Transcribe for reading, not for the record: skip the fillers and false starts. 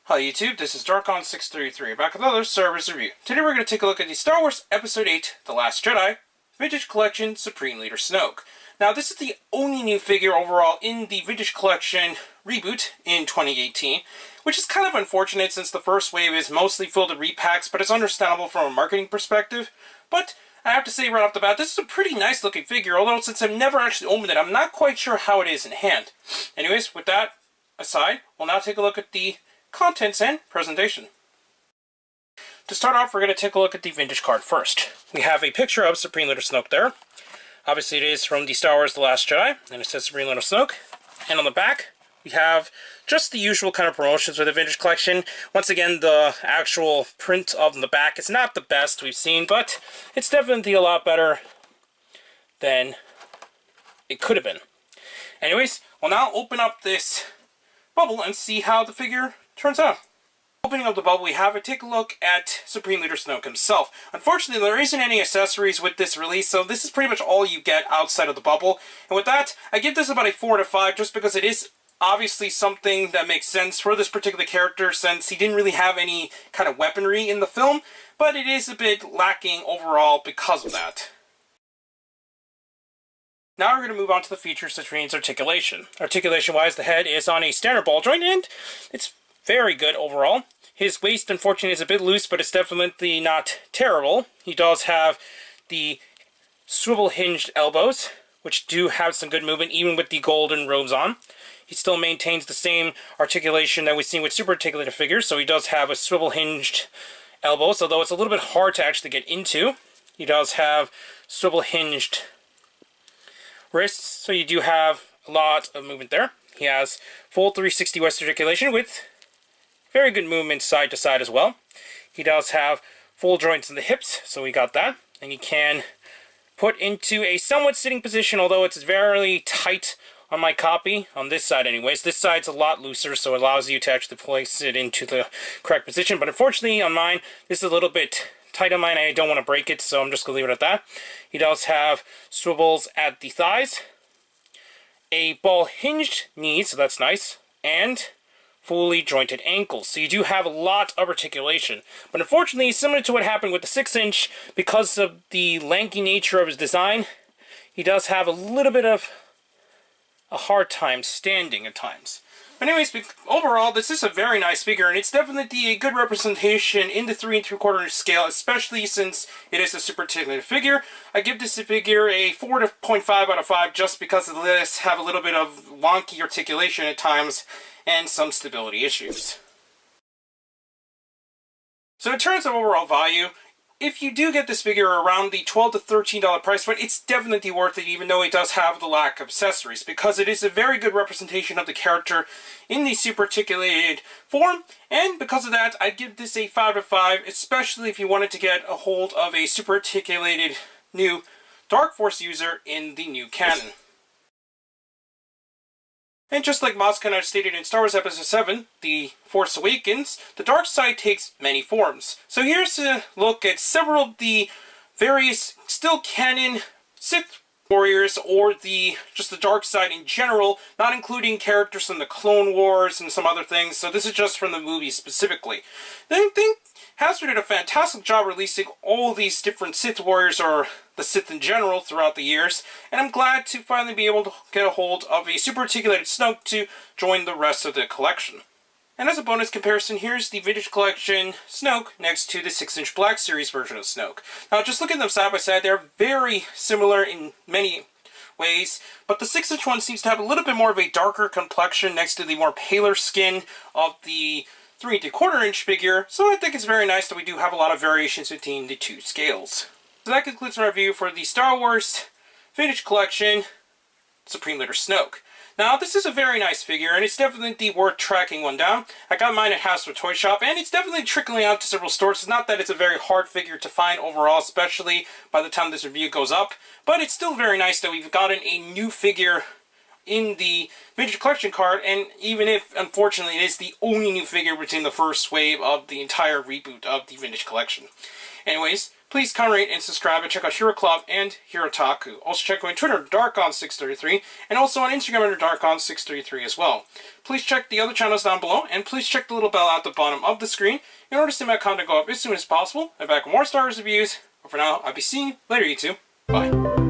Hi YouTube, this is Darkon633, back with another Star Wars review. Today we're going to take a look at the Star Wars Episode VIII, The Last Jedi, Vintage Collection, Supreme Leader Snoke. Now this is the only new figure overall in the Vintage Collection reboot in 2018, which is kind of unfortunate since the first wave is mostly filled with repacks, but it's understandable from a marketing perspective. But I have to say right off the bat, this is a pretty nice looking figure, although since I've never actually opened it, I'm not quite sure how it is in hand. Anyways, with that aside, we'll now take a look at the contents and presentation. To start off, we're going to take a look at the vintage card first. We have a picture of Supreme Leader Snoke there. Obviously it is from the Star Wars The Last Jedi, and it says Supreme Leader Snoke. And on the back, we have just the usual kind of promotions with the vintage collection. Once again, the actual print of the back is not the best we've seen, but it's definitely a lot better than it could have been. Anyways, we'll now open up this bubble and see how the figure turns out. Opening up the bubble, we have a take a look at Supreme Leader Snoke himself. Unfortunately, there isn't any accessories with this release, so this is pretty much all you get outside of the bubble. And with that, I give this about a 4 to 5, just because it is obviously something that makes sense for this particular character, since he didn't really have any kind of weaponry in the film, but it is a bit lacking overall because of that. Now we're going to move on to the features, which means articulation. Articulation-wise, the head is on a standard ball joint, and it's very good overall. His waist, unfortunately, is a bit loose, but it's definitely not terrible. He does have the swivel hinged elbows, which do have some good movement, even with the golden robes on. He still maintains the same articulation that we've seen with super articulated figures, so he does have a swivel hinged elbows, although it's a little bit hard to actually get into. He does have swivel hinged wrists, so you do have a lot of movement there. He has full 360 waist articulation with very good movement side to side as well. He does have full joints in the hips, so we got that. And he can put into a somewhat sitting position, although it's very tight on my copy, on this side anyways. This side's a lot looser, so it allows you to actually place it into the correct position. But unfortunately on mine, this is a little bit tight on mine. I don't want to break it, so I'm just going to leave it at that. He does have swivels at the thighs, a ball hinged knee, so that's nice, and fully jointed ankles. So you do have a lot of articulation. But unfortunately, similar to what happened with the 6-inch, because of the lanky nature of his design, he does have a little bit of a hard time standing at times. But anyways, overall, this is a very nice figure, and it's definitely a good representation in the 3 3/4 inch scale, especially since it is a super articulated figure. I give this figure a 4.5 out of 5, just because it does have a little bit of wonky articulation at times, and some stability issues. So in terms of overall value, if you do get this figure around the $12 to $13 price point, it's definitely worth it, even though it does have the lack of accessories, because it is a very good representation of the character in the super articulated form, and because of that, I'd give this a 5 to 5, especially if you wanted to get a hold of a super articulated new Dark Force user in the new canon. And just like Maz Kanata stated in Star Wars Episode VII, The Force Awakens, the Darkside takes many forms. So here's a look at several of the various still canon Sith warriors, or just the Darkside in general, not including characters from the Clone Wars and some other things, so this is just from the movie specifically. I think Hasbro did a fantastic job releasing all these different Sith warriors, or the Sith in general, throughout the years, and I'm glad to finally be able to get a hold of a super articulated Snoke to join the rest of the collection. And as a bonus comparison, here's the Vintage Collection Snoke next to the 6-inch Black Series version of Snoke. Now, just looking at them side by side, they're very similar in many ways, but the 6-inch one seems to have a little bit more of a darker complexion next to the more paler skin of the 3 3/4 inch figure, so I think it's very nice that we do have a lot of variations between the two scales. So that concludes my review for the Star Wars Vintage Collection Supreme Leader Snoke. Now, this is a very nice figure, and it's definitely worth tracking one down. I got mine at Hasbro Toy Shop, and it's definitely trickling out to several stores. It's not that it's a very hard figure to find overall, especially by the time this review goes up, but it's still very nice that we've gotten a new figure in the Vintage Collection card, and even if, unfortunately, it is the only new figure between the first wave of the entire reboot of the Vintage Collection. Anyways, Please comment, rate, and subscribe, and check out Hero Club and Hirotaku. Also check out my Twitter, Darkon633, and also on Instagram under Darkon633 as well. Please check the other channels down below, and please check the little bell at the bottom of the screen in order to see my content go up as soon as possible. I'm back with more Star Wars reviews, but for now, I'll be seeing you later, YouTube. Bye.